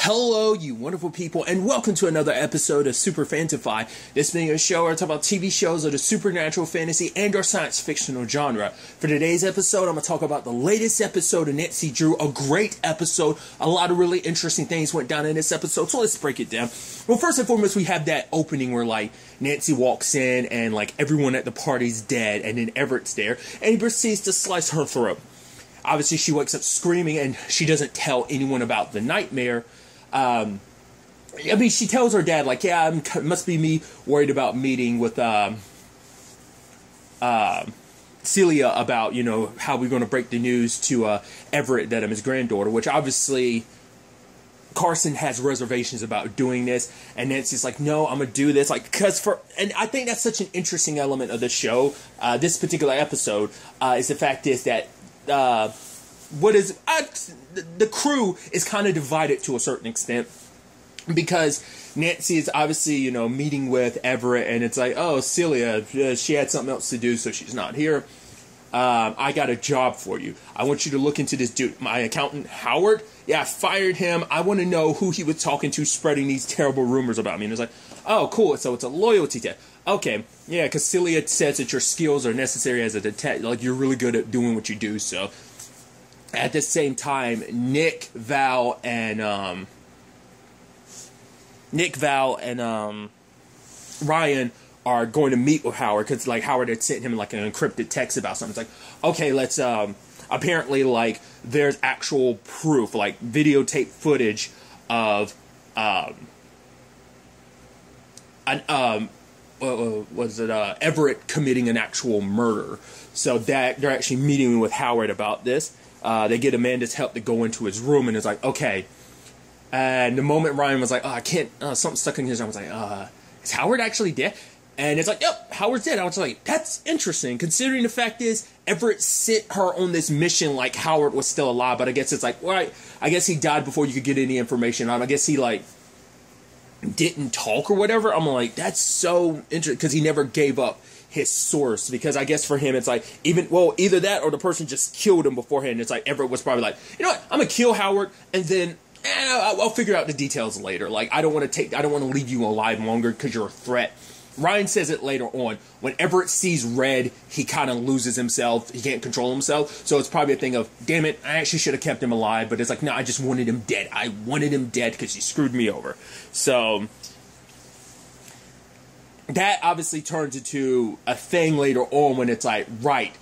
Hello, you wonderful people, and welcome to another episode of Super-Fanta-Fi. This being a show where I talk about TV shows of the supernatural, fantasy, and or science fictional genre. For today's episode, I'm going to talk about the latest episode of Nancy Drew. A great episode. A lot of really interesting things went down in this episode, so let's break it down. Well, first and foremost, we have that opening where, Nancy walks in and, everyone at the party's dead, and then Everett's there, and he proceeds to slice her throat. Obviously, she wakes up screaming, and she doesn't tell anyone about the nightmare. She tells her dad, it must be me worried about meeting with, Celia about, how we're going to break the news to, Everett that I'm his granddaughter, which obviously Carson has reservations about doing this, and Nancy's like, no, I'm going to do this, and I think that's such an interesting element of the show, this particular episode, is the fact is that, the crew is kind of divided to a certain extent because Nancy is obviously, meeting with Everett, and it's like, oh, Celia, she had something else to do, so she's not here. I got a job for you. I want you to look into this dude, my accountant, Howard. Yeah, I fired him. I want to know who he was talking to spreading these terrible rumors about me. And it's like, oh, cool, so it's a loyalty test. Okay, yeah, because Celia says that your skills are necessary as a detective, you're really good at doing what you do, so... At the same time, Nick, Val, and Ryan are going to meet with Howard because Howard had sent him an encrypted text about something. It's like, okay, let's apparently there's actual proof, videotape footage of Everett committing an actual murder. So that they're actually meeting with Howard about this. They get Amanda's help to go into his room, and it's like, okay. And the moment Ryan was like, oh, I can't, something stuck in his arm, I was like, is Howard actually dead? And it's like, yep, Howard's dead. I was like, that's interesting, considering the fact is, Everett sent her on this mission like Howard was still alive, but I guess it's like, right, I guess he died before you could get any information on him. I guess he, didn't talk or whatever. I'm like, that's so interesting, because he never gave up his source, because I guess for him it's either that or the person just killed him beforehand. It's like Everett was probably like, you know what, I'm gonna kill Howard and then I'll figure out the details later. I don't want to leave you alive longer because you're a threat. Ryan says it later on. When Everett sees red, he kind of loses himself. He can't control himself. So it's probably a thing of, damn it, I actually should have kept him alive. But it's like, no, I just wanted him dead. I wanted him dead because he screwed me over. So that obviously turns into a thing later on when it's like, right,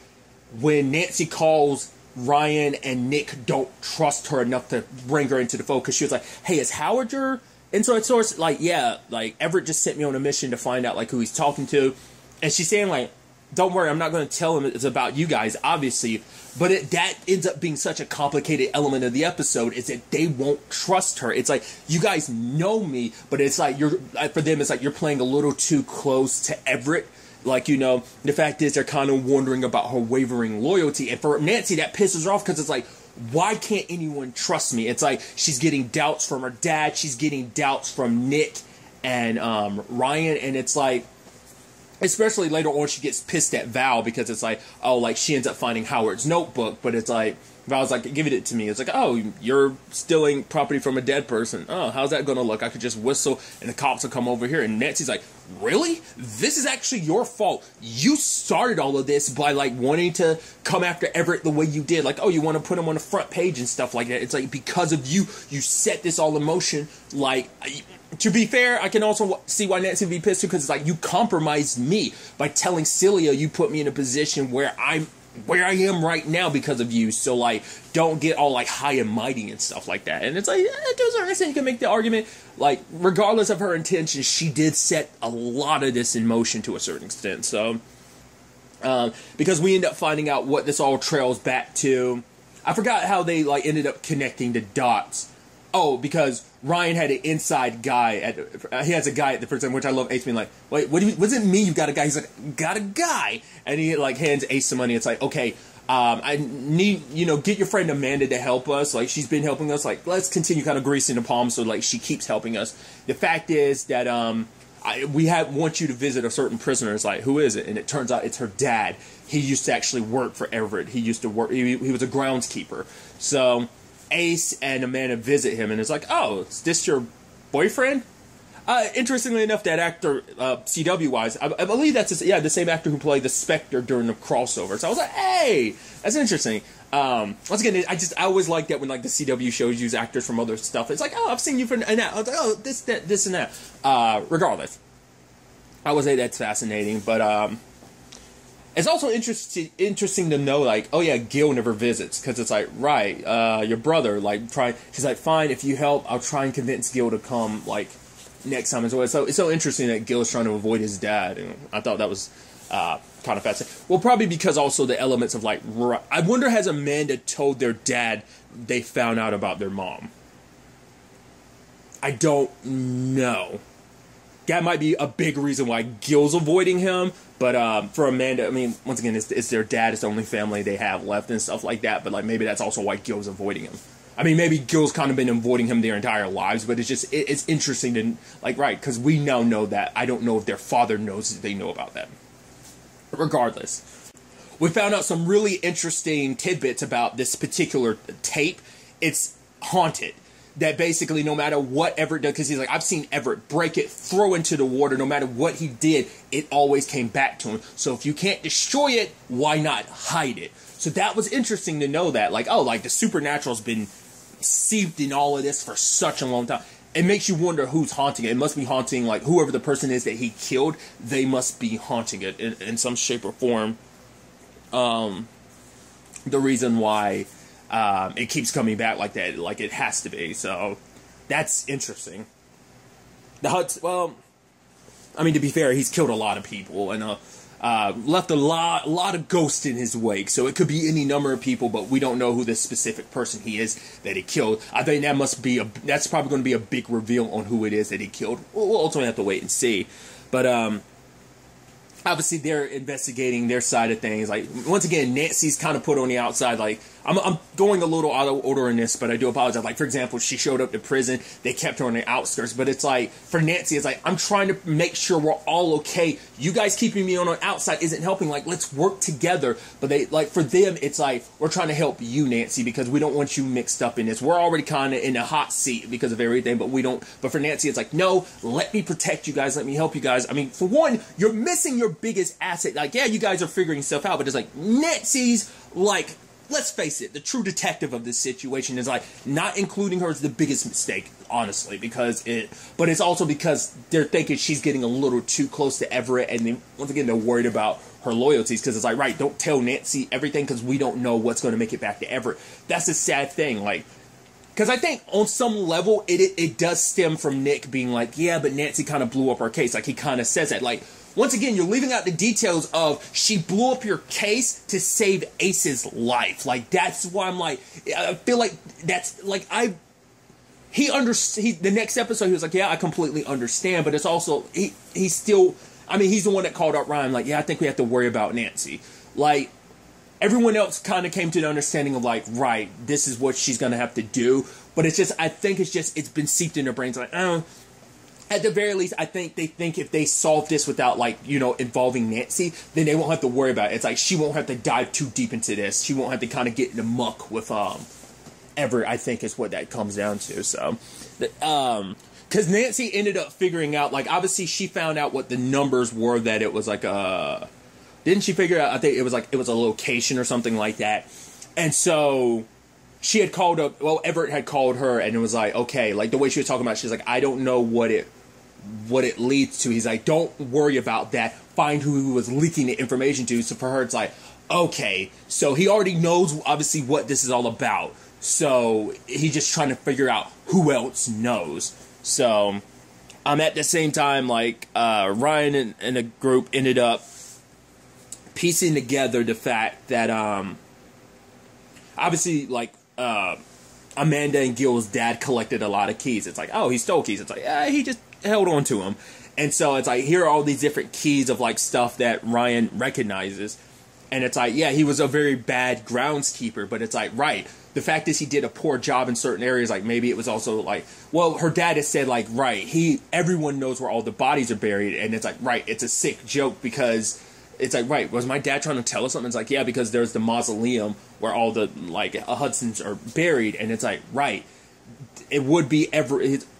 when Nancy calls Ryan and Nick don't trust her enough to bring her into the fold, because she was like, hey, is Howard your inside source? Yeah, Everett just sent me on a mission to find out, who he's talking to. And she's saying, don't worry, I'm not going to tell him it's about you guys, obviously. But that ends up being such a complicated element of the episode, is that they won't trust her. It's like, you guys know me, but it's like, for them, it's like you're playing a little too close to Everett. The fact is, they're kind of wondering about her wavering loyalty. And for Nancy, that pisses her off, because it's like, why can't anyone trust me? It's like, she's getting doubts from her dad, she's getting doubts from Nick and Ryan, and it's like, especially later on, she gets pissed at Val because it's like, oh, she ends up finding Howard's notebook, but it's like, Val's like, give it to me. It's like, oh, you're stealing property from a dead person. Oh, how's that going to look? I could just whistle and the cops will come over here. And Nancy's like, really? This is actually your fault. You started all of this by, wanting to come after Everett the way you did. You want to put him on the front page and stuff like that. It's like, because of you, you set this all in motion. To be fair, I can also see why Nancy would be pissed too, because it's like, you compromised me by telling Celia you put me in a position where I am right now because of you. So, don't get all, high and mighty and stuff like that. And it's like, to a certain extent, you can make the argument, regardless of her intentions, she did set a lot of this in motion to a certain extent. So, because we end up finding out what this all trails back to. I forgot how they, ended up connecting the dots. Oh, because Ryan had an inside guy he has a guy at the first time, which I love Ace being like, wait, was it me? You got a guy? He's like, got a guy. And he hands Ace some money. It's like, okay, I need, get your friend Amanda to help us. She's been helping us. Let's continue kind of greasing the palm so she keeps helping us. The fact is that want you to visit a certain prisoner. It's like, who is it? And it turns out it's her dad. He used to actually work for Everett. He used to work, he was a groundskeeper. So Ace and Amanda visit him, and it's like, oh, is this your boyfriend? Interestingly enough, that actor, CW-wise, I believe that's the same actor who played the Spectre during the crossover. So I was like, hey, that's interesting. Once again, I always like that when like the CW shows use actors from other stuff. It's like, oh, I've seen you from that. I was like, oh, this and that. Regardless, I would say that's fascinating, but it's also interesting to know, like, oh yeah, Gil never visits, because it's like, right, your brother, like, she's like, fine, if you help, I'll try and convince Gil to come, like, next time as well. So it's so interesting that Gil is trying to avoid his dad, and I thought that was kind of fascinating. Well, probably because also the elements of, like, I wonder, has Amanda told their dad they found out about their mom? I don't know. That might be a big reason why Gil's avoiding him. But for Amanda, I mean, once again, it's their dad. It's the only family they have left and stuff like that. But like maybe that's also why Gil's avoiding him. I mean, maybe Gil's kind of been avoiding him their entire lives. But it's just it's interesting to like because we now know that. I don't know if their father knows that they know about that. Regardless, we found out some really interesting tidbits about this particular tape. It's haunted. That basically no matter what Everett does, because he's like, I've seen Everett break it, throw into the water, no matter what he did, it always came back to him. So if you can't destroy it, why not hide it? So that was interesting to know that, like, oh, like the supernatural's been seeped in all of this for such a long time. It makes you wonder who's haunting it. It must be haunting, like, whoever the person is that he killed, they must be haunting it in some shape or form. The reason why it keeps coming back like that, like it has to be. So that's interesting. The Huts, well, I mean, to be fair, he's killed a lot of people and left a lot of ghosts in his wake. So it could be any number of people, but we don't know who this specific person he is that he killed. I think that's probably going to be a big reveal on who it is that he killed. We'll ultimately have to wait and see. But obviously they're investigating their side of things. Like, once again, Nancy's kind of put on the outside. Like, I'm going a little out of order in this, but I do apologize. Like, for example, she showed up to prison. They kept her on the outskirts. But it's like, for Nancy, it's like, I'm trying to make sure we're all okay. You guys keeping me on the outside isn't helping. Like, let's work together. But they, like, for them, it's like, we're trying to help you, Nancy, because we don't want you mixed up in this. We're already kind of in a hot seat because of everything, but we don't. But for Nancy, it's like, no, let me protect you guys. Let me help you guys. I mean, for one, you're missing your biggest asset. Like, yeah, you guys are figuring stuff out, but it's like, Nancy's, like, let's face it, the true detective of this situation is like, not including her is the biggest mistake, honestly, but it's also because they're thinking she's getting a little too close to Everett, and then, once again, they're worried about her loyalties, because it's like, right, don't tell Nancy everything, because we don't know what's going to make it back to Everett. That's a sad thing, like, because I think on some level, it does stem from Nick being like, yeah, but Nancy kind of blew up our case, like, he kind of says that, like, once again, you're leaving out the details of she blew up your case to save Ace's life. Like, that's why I'm like, I feel like that's, like, the next episode, he was like, yeah, I completely understand, but it's also, he's still, I mean, he's the one that called out Ryan, like, yeah, I think we have to worry about Nancy. Like, everyone else kind of came to the understanding of, like, right, this is what she's going to have to do, but it's just, I think it's been seeped in their brains, like, oh, at the very least, I think they think if they solve this without, like, you know, involving Nancy, then they won't have to worry about it. It's like, she won't have to dive too deep into this. She won't have to kind of get in the muck with, Everett, I think is what that comes down to. So, because Nancy ended up figuring out, like, obviously she found out what the numbers were, that it was like didn't she figure out, I think it was a location or something like that. And so she had called up, well, Everett had called her, and it was like, okay, like, the way she was talking about it, she's like, I don't know what it leads to. He's like, don't worry about that. Find who he was leaking the information to. So for her, it's like, okay. So he already knows, obviously, what this is all about. So he's just trying to figure out who else knows. So at the same time, like, Ryan and the group ended up piecing together the fact that, obviously, like, Amanda and Gil's dad collected a lot of keys. It's like, oh, he stole keys. It's like, yeah, he just held on to them. And so it's like, here are all these different keys of, like, stuff that Ryan recognizes. And it's like, yeah, he was a very bad groundskeeper, but it's like, right, the fact is he did a poor job in certain areas. Like, maybe it was also like, well, her dad has said, like, right, everyone knows where all the bodies are buried. And it's like, right, it's a sick joke because it's like, right, was my dad trying to tell us something? It's like, yeah, because there's the mausoleum where all the, like, Hudsons are buried, and it's like, right, it would be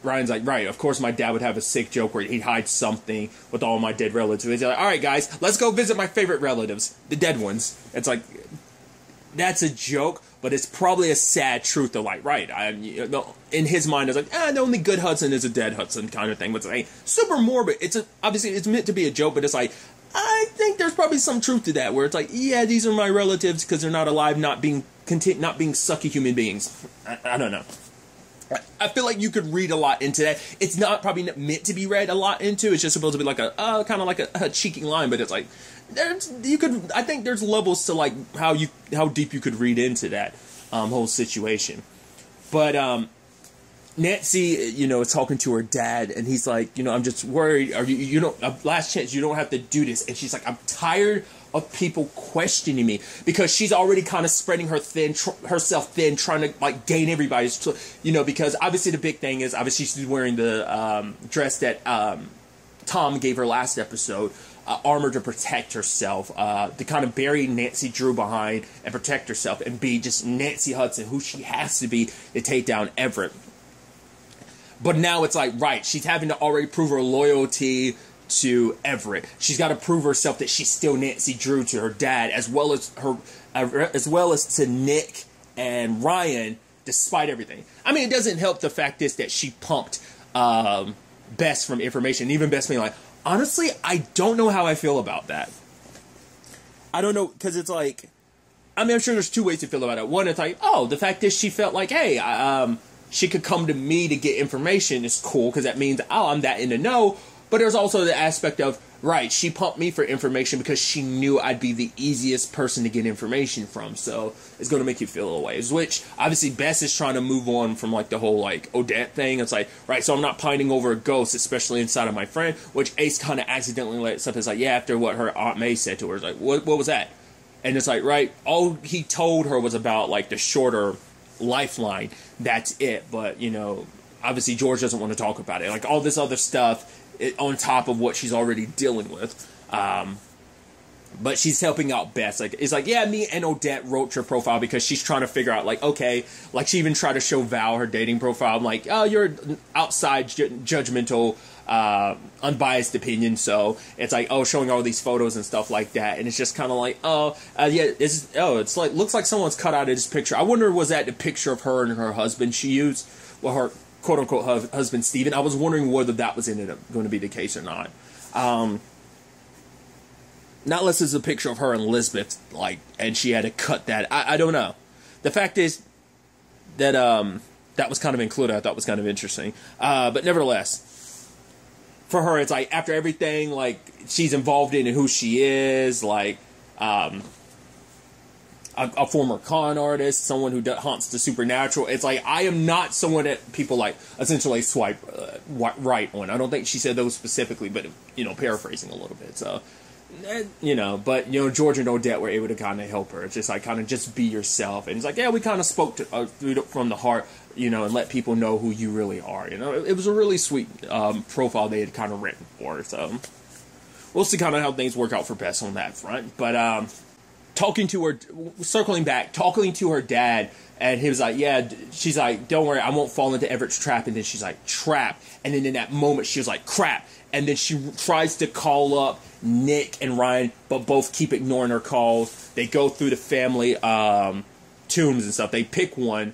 Ryan's like, right, of course my dad would have a sick joke where he'd hide something with all my dead relatives. He's like, all right, guys, let's go visit my favorite relatives, the dead ones. It's like, that's a joke, but it's probably a sad truth of, like, right, in his mind, it's like, the only good Hudson is a dead Hudson kind of thing. But it's like, super morbid. Obviously, it's meant to be a joke, but it's like, I think there's probably some truth to that, where it's like, yeah, these are my relatives because they're not alive, not being sucky human beings. I don't know. I feel like you could read a lot into that. It's not probably meant to be read a lot into. It's just supposed to be like kind of like a cheeky line, but it's like, I think there's levels to, like, how deep you could read into that whole situation. But Nancy, is talking to her dad, and he's like, I'm just worried. Are last chance, you don't have to do this. And she's like, I'm tired of people questioning me, because she's already kind of spreading herself thin, trying to, like, gain everybody's, because obviously the big thing is, obviously she's wearing the dress that Tom gave her last episode, armor to protect herself, to kind of bury Nancy Drew behind and protect herself and be just Nancy Hudson, who she has to be to take down Everett. But now it's like, right, she's having to already prove her loyalty to Everett. She's got to prove herself that she's still Nancy Drew to her dad, as well as to Nick and Ryan, despite everything. I mean, it doesn't help the fact that she pumped Bess from information. Even Bess being like, honestly, I don't know how I feel about that. I don't know, because it's like, I mean, I'm sure there's two ways to feel about it. One, it's like, the fact is she felt like, hey, she could come to me to get information is cool, because that means, I'm that in the know. But there's also the aspect of, right, she pumped me for information because she knew I'd be the easiest person to get information from. So it's going to make you feel a ways. Which, obviously, Bess is trying to move on from, like, the whole, like, Odette thing. It's like, right, so I'm not pining over a ghost, especially inside of my friend. Which Ace kind of accidentally let something. It's like, yeah, after what her Aunt May said to her. It's like, what was that? And it's like, right, all he told her was about, like, the shorter lifeline. That's it. But, obviously George doesn't want to talk about it. Like, all this other stuff on top of what she's already dealing with. But she's helping out Bess. Like, it's like, yeah, me and Odette wrote your profile because she's trying to figure out, like, okay, like, she even tried to show Val her dating profile. I'm like, oh, you're outside judgmental, unbiased opinion. So it's like, showing all these photos and stuff like that. And it's just kind of like, it's like, looks like someone's cut out of this picture. I wonder, was that the picture of her and her husband she used? Well, her quote-unquote husband, Steven. I was wondering whether that was ended up going to be the case or not. Not unless it's a picture of her and Elizabeth, like, and she had to cut that. I don't know. The fact is that that was kind of included. I thought was kind of interesting. But nevertheless, for her, it's like, after everything, like, she's involved in and who she is, like, a former con artist, someone who haunts the supernatural. It's like, I am not someone that people, like, essentially swipe right on. I don't think she said those specifically, but, paraphrasing a little bit. So, but, George and Odette were able to kind of help her. It's just like, kind of just be yourself. And it's like, yeah, we kind of spoke from the heart, and let people know who you really are. It was a really sweet profile they had kind of written for. So, we'll see kind of how things work out for Bess on that front. But, circling back, talking to her dad, and he was like, yeah, she's like, don't worry, I won't fall into Everett's trap. And then she's like, trap. And then in that moment, she was like, crap. And then she tries to call up Nick and Ryan, but both keep ignoring her calls. They go through the family tombs and stuff. They pick one,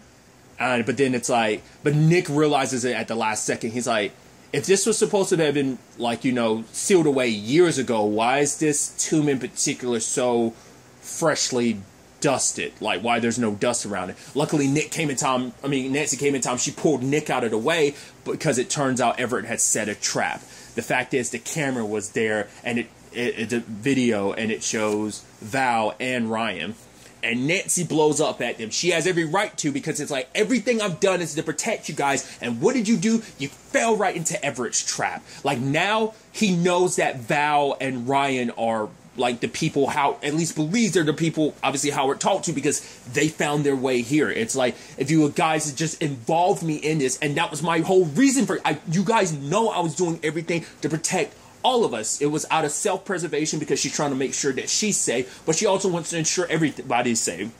but then it's like, but Nick realizes it at the last second. He's like, if this was supposed to have been, like, sealed away years ago, why is this tomb in particular so freshly dusted? Like, why there's no dust around it? Luckily, Nancy came in time. She pulled Nick out of the way because it turns out Everett had set a trap. The fact is, the camera was there, and it's a video, and it shows Val and Ryan. And Nancy blows up at them. She has every right to, because it's like, everything I've done is to protect you guys. And what did you do? You fell right into Everett's trap. Like, now he knows that Val and Ryan are, like, the people, at least believes they're the people, obviously, Howard talked to, because they found their way here. It's like, if you guys had just involved me in this, and that was my whole reason for it. You guys know I was doing everything to protect all of us. It was out of self-preservation because she's trying to make sure that she's safe, but she also wants to ensure everybody's safe.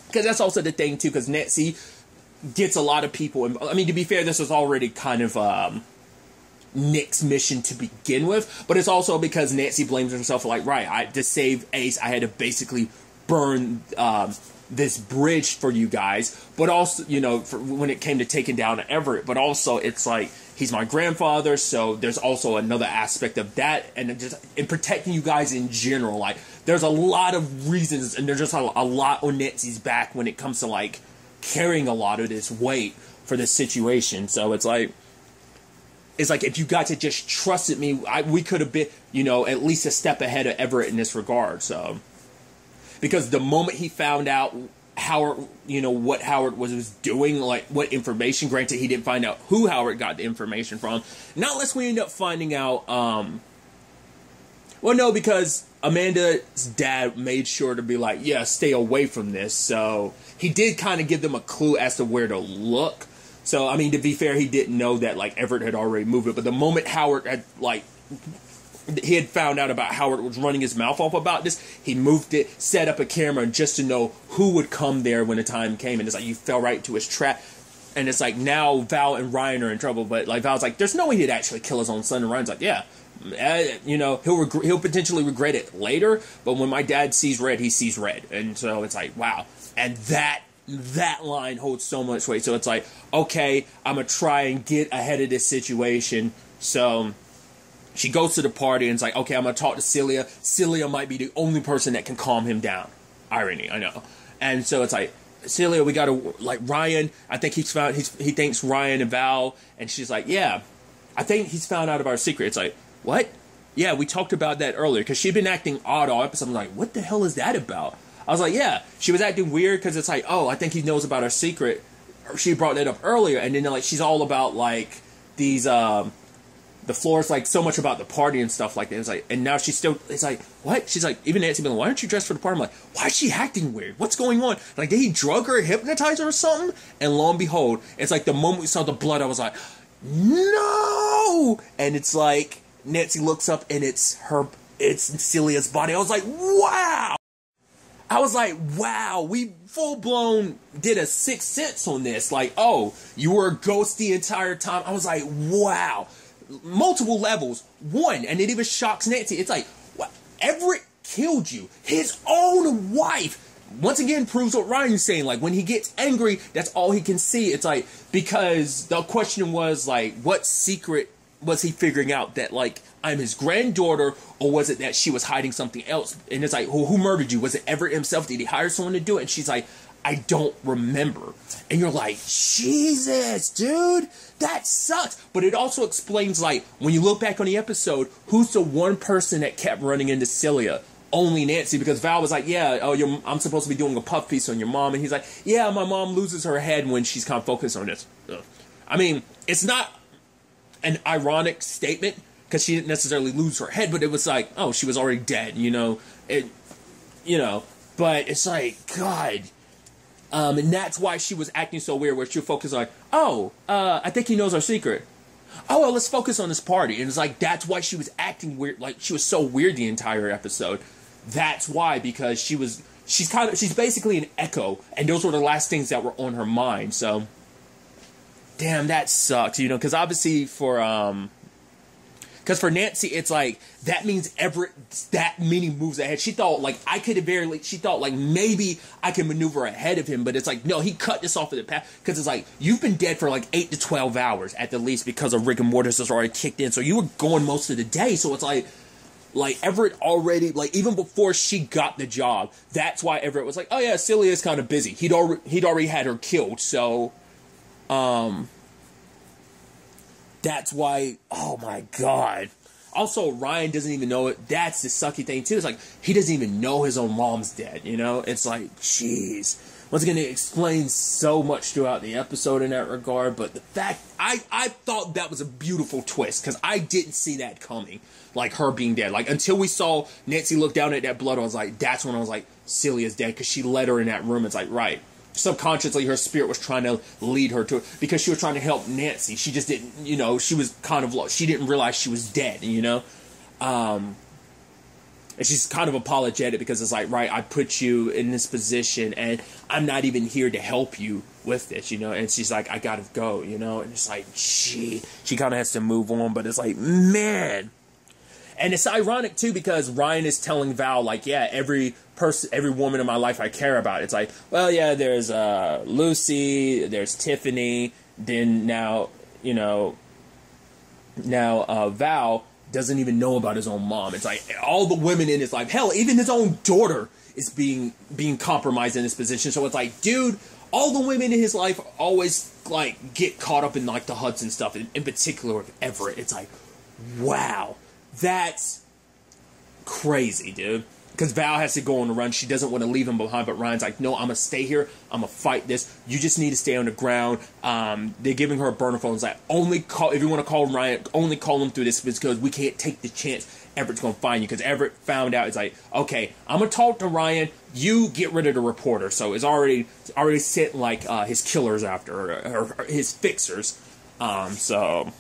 Because that's also the thing, too, because Nancy gets a lot of people. And I mean, to be fair, this was already kind of Nick's mission to begin with, but it's also because Nancy blames herself for, like, right, to save Ace, I had to basically burn this bridge for you guys, but also, you know, for when it came to taking down Everett, but also it's like, he's my grandfather, so there's also another aspect of that, and just in protecting you guys in general, like, there's a lot of reasons, and there's just a lot on Nancy's back when it comes to, like, carrying a lot of this weight for this situation. So it's like if you guys had just trusted me, we could have been, you know, at least a step ahead of Everett in this regard. So, because the moment he found out Howard, you know, what Howard was doing, like what information, granted he didn't find out who Howard got the information from, not unless we end up finding out, well, no, because Amanda's dad made sure to be like, yeah, stay away from this. So he did kind of give them a clue as to where to look. So, I mean, to be fair, he didn't know that, like, Everett had already moved it. But the moment Howard had, like, he had found out about Howard was running his mouth off about this, he moved it, set up a camera just to know who would come there when the time came. And it's like, you fell right into his trap. And it's like, now Val and Ryan are in trouble. But, like, Val's like, there's no way he'd actually kill his own son. And Ryan's like, yeah. You know, he'll potentially regret it later. But when my dad sees red, he sees red. And so it's like, wow. And that line holds so much weight. So it's like, okay, I'm going to try and get ahead of this situation. So she goes to the party and it's like, okay, I'm going to talk to Celia. Celia might be the only person that can calm him down. Irony, I know. And so it's like, Celia, we got to, like, Ryan, I think he thinks Ryan and Val, and she's like, yeah, I think he's found out of our secret. It's like, what? Yeah, we talked about that earlier, because she'd been acting odd all episode. I'm like, what the hell is that about? I was like, yeah, she was acting weird because it's like, oh, I think he knows about our secret. She brought that up earlier, and then, like, she's all about, like, these, the floor's, like, so much about the party and stuff like that. It's like, and now she's still, it's like, what? She's like, even Nancy being like, why aren't you dressed for the party? I'm like, why is she acting weird? What's going on? Like, did he drug her, hypnotize her or something? And lo and behold, it's like the moment we saw the blood, I was like, no! And it's like, Nancy looks up and it's Celia's body. I was like, wow! I was like, wow, we full-blown did a Sixth Sense on this. Like, oh, you were a ghost the entire time. I was like, wow. Multiple levels. One, and it even shocks Nancy. It's like, what? Everett killed you. His own wife. Once again, proves what Ryan's saying. Like, when he gets angry, that's all he can see. It's like, because the question was, like, what secret was he figuring out that, like, I'm his granddaughter, or was it that she was hiding something else? And it's like, who murdered you? Was it Everett himself? Did he hire someone to do it? And she's like, I don't remember. And you're like, Jesus, dude, that sucks. But it also explains, like, when you look back on the episode, who's the one person that kept running into Celia? Only Nancy, because Val was like, yeah, oh, I'm supposed to be doing a puff piece on your mom. And he's like, yeah, my mom loses her head when she's kind of focused on this. Ugh. I mean, it's not an ironic statement, because she didn't necessarily lose her head, but it was like, oh, she was already dead, you know? But it's like, God. And that's why she was acting so weird, where she'll focus on, oh, I think he knows our secret. Oh, well, let's focus on this party. And it's like, that's why she was acting weird. Like, she was so weird the entire episode. That's why, because she's basically an echo, and those were the last things that were on her mind. So, damn, that sucks, you know, because obviously because for Nancy, it's like, that means Everett's that many moves ahead. She thought, like, she thought, like, maybe I can maneuver ahead of him, but it's like, no, he cut this off at the path, because it's like, you've been dead for, like, 8 to 12 hours, at the least, because of rigor mortis has already kicked in, so you were going most of the day, so it's like, Everett already, like, even before she got the job, that's why Everett was like, oh yeah, Celia's kind of busy. He'd already had her killed, so, that's why, oh my God. Also, Ryan doesn't even know it. That's the sucky thing, too. It's like, he doesn't even know his own mom's dead, you know? It's like, jeez. Once again, it explains so much throughout the episode in that regard, but the fact, I thought that was a beautiful twist, because I didn't see that coming. Like, her being dead. Like, until we saw Nancy look down at that blood, I was like, that's when I was like, Celia's dead, because she led her in that room. It's like, right. Subconsciously, her spirit was trying to lead her to it, because she was trying to help Nancy. She just didn't, you know, she was kind of lost. She didn't realize she was dead, you know? And she's kind of apologetic because it's like, right, I put you in this position and I'm not even here to help you with this, you know? And she's like, I gotta go, you know? And it's like, she kind of has to move on, but it's like, man. And it's ironic, too, because Ryan is telling Val, like, yeah, every woman in my life I care about. It's like, well, yeah, there's Lucy, there's Tiffany, then now, you know, Val doesn't even know about his own mom. It's like all the women in his life, hell, even his own daughter is being compromised in this position. So it's like, dude, all the women in his life always like get caught up in like the Hudson stuff, in particular with Everett. It's like, wow, that's crazy, dude. Because Val has to go on the run. She doesn't want to leave him behind, but Ryan's like, no, I'm going to stay here. I'm going to fight this. You just need to stay on the ground. They're giving her a burner phone. It's like, only call, if you want to call Ryan, only call him through this because we can't take the chance Everett's going to find you. Because Everett found out, it's like, okay, I'm going to talk to Ryan. You get rid of the reporter. So it's already sent like his killers after her, or his fixers. So...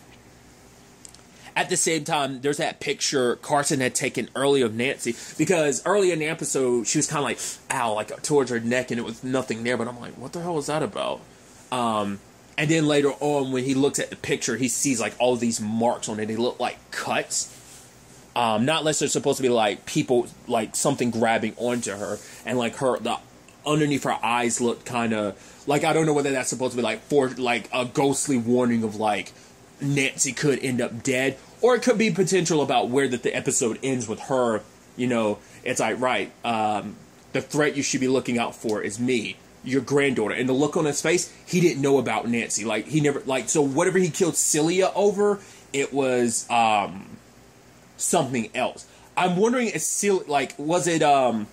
At the same time, there's that picture Carson had taken earlier of Nancy, because earlier in the episode, she was kind of like, ow, like towards her neck, and it was nothing there, but I'm like, what the hell is that about? And then later on, when he looks at the picture, he sees like all these marks on it. They look like cuts. Not unless they're supposed to be like people, like something grabbing onto her, and like the underneath her eyes look kind of like, I don't know whether that's supposed to be like for like a ghostly warning of like, Nancy could end up dead, or it could be potential about where the episode ends with her, you know, it's like, right, the threat you should be looking out for is me, your granddaughter. And the look on his face, he didn't know about Nancy. Like, he never, like, so whatever he killed Celia over, it was, something else. I'm wondering if Celia, like, was it, I'm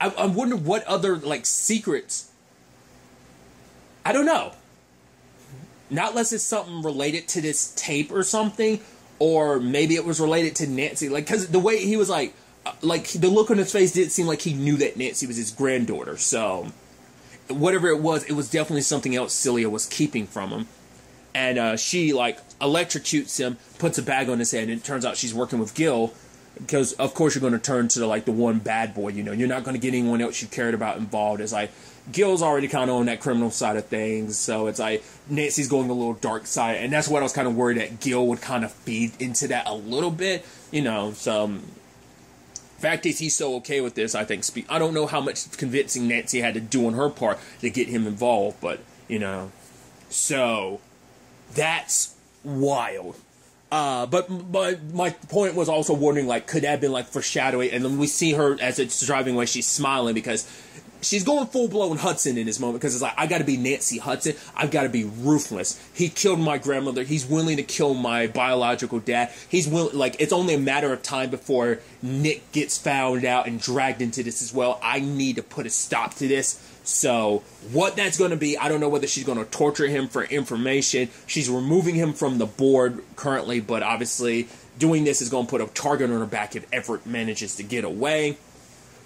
wondering what other, like, secrets, I don't know. Not unless it's something related to this tape or something, or maybe it was related to Nancy. Like, because the way he was like the look on his face didn't seem like he knew that Nancy was his granddaughter. So, whatever it was definitely something else Celia was keeping from him. And she, like, electrocutes him, puts a bag on his head, and it turns out she's working with Gil. Because, of course, you're going to turn to, like, the one bad boy, you know. You're not going to get anyone else you cared about involved. It's like, Gil's already kind of on that criminal side of things, so it's like Nancy's going a little dark side, and that's what I was kind of worried that Gil would kind of feed into that a little bit, you know. So, fact is, he's so okay with this, I think. I don't know how much convincing Nancy had to do on her part to get him involved, but, you know. So, that's wild. But my point was also wondering, like, could that have been, like, foreshadowing? And then we see her, as it's driving away, she's smiling because she's going full-blown Hudson in this moment, because it's like, I gotta be Nancy Hudson. I've gotta be ruthless. He killed my grandmother. He's willing to kill my biological dad. He's willing, like, it's only a matter of time before Nick gets found out and dragged into this as well. I need to put a stop to this. So, what that's going to be, I don't know whether she's going to torture him for information. She's removing him from the board currently, but obviously doing this is going to put a target on her back if Everett manages to get away.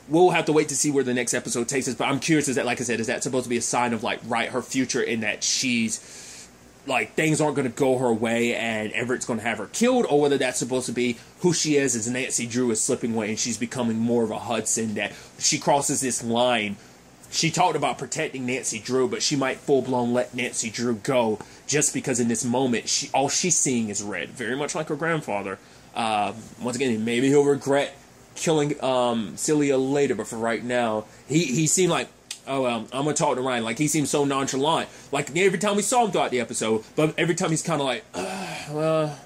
We'll have to wait to see where the next episode takes us, but I'm curious, is that, like I said, is that supposed to be a sign of, like, right, her future, in that she's, like, things aren't going to go her way and Everett's going to have her killed, or whether that's supposed to be who she is as Nancy Drew is slipping away and she's becoming more of a Hudson, that she crosses this line. She talked about protecting Nancy Drew, but she might full-blown let Nancy Drew go just because in this moment, all she's seeing is red. Very much like her grandfather. Once again, maybe he'll regret killing Celia later, but for right now, he seemed like, oh, well, I'm going to talk to Ryan. Like, he seemed so nonchalant. Like, every time we saw him throughout the episode, but every time he's kind of like, well,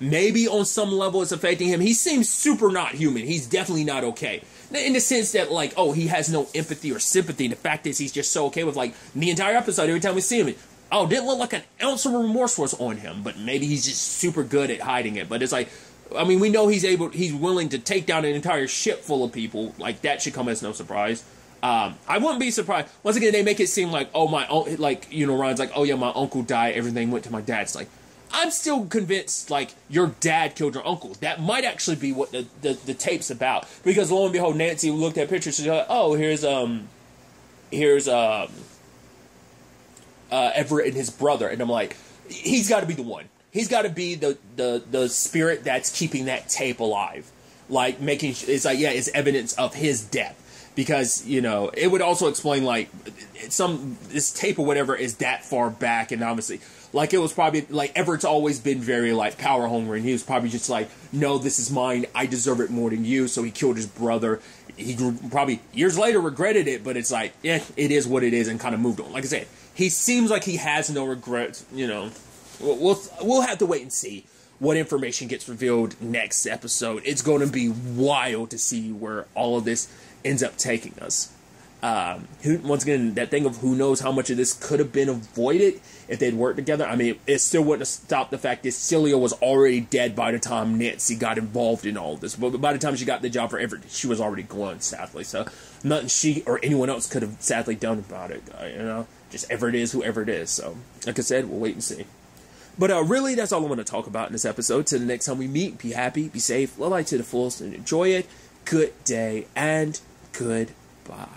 maybe on some level it's affecting him. He seems super not human. He's definitely not okay. In the sense that, like, oh, he has no empathy or sympathy. The fact is, he's just so okay with, like, the entire episode, every time we see him, oh, didn't look like an ounce of remorse was on him, but maybe he's just super good at hiding it. But it's like, I mean, we know he's willing to take down an entire ship full of people. Like, that should come as no surprise. I wouldn't be surprised. Once again, they make it seem like, oh, like, you know, Ryan's like, oh, yeah, my uncle died, everything went to my dad. It's like, I'm still convinced, like, your dad killed your uncle. That might actually be what the tape's about. Because lo and behold, Nancy looked at pictures, she's like, oh, here's Everett and his brother. And I'm like, he's got to be the one. he's got to be the spirit that's keeping that tape alive, like making it's like yeah, it's evidence of his death. Because, you know, it would also explain, like, this tape or whatever is that far back, and obviously, like, it was probably, like, Everett's always been very, like, power hungry, and he was probably just like, no, this is mine, I deserve it more than you, so he killed his brother. He probably, years later, regretted it, but it's like, yeah, it is what it is, and kind of moved on. Like I said, he seems like he has no regrets, you know. We'll have to wait and see what information gets revealed next episode. It's going to be wild to see where all of this ends up taking us. Once again, that thing of who knows how much of this could have been avoided if they'd worked together. I mean, it still wouldn't have stopped the fact that Celia was already dead by the time Nancy got involved in all this. But by the time she got the job for Everett, she was already gone, sadly. So nothing she or anyone else could have sadly done about it. You know, just Everett is whoever it is. So, like I said, we'll wait and see. But really, that's all I want to talk about in this episode. Till the next time we meet, be happy, be safe, live life to the fullest, and enjoy it. Good day, and goodbye.